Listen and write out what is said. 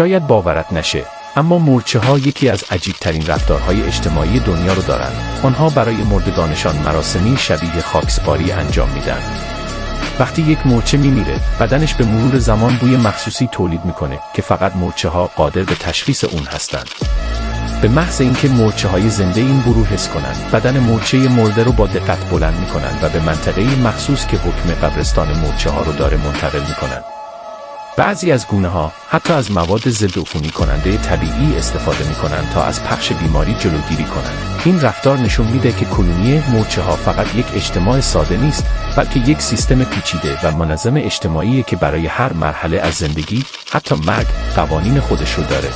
شاید باورت نشه، اما مورچه‌ها یکی از عجیب‌ترین رفتارهای اجتماعی دنیا رو دارن. آنها برای مردگانشان مراسمی شبیه خاکسپاری انجام میدن. وقتی یک مورچه میمیره، بدنش به مرور زمان بوی مخصوصی تولید میکنه که فقط مورچه‌ها قادر به تشخیص اون هستن. به محض اینکه مورچه‌های زنده این بو رو حس کنن، بدن مورچه مرده رو با دقت بلند میکنن و به منطقه مخصوص که حکم قبرستان مورچه‌ها رو داره منتقل میکنن. بعضی از گونه‌ها حتی از مواد ضدعفونی کننده طبیعی استفاده می‌کنند تا از پخش بیماری جلوگیری کنند. این رفتار نشون میده که کلونی مورچه‌ها فقط یک اجتماع ساده نیست، بلکه یک سیستم پیچیده و منظم اجتماعی که برای هر مرحله از زندگی، حتی مرگ، قوانین خودش رو داره.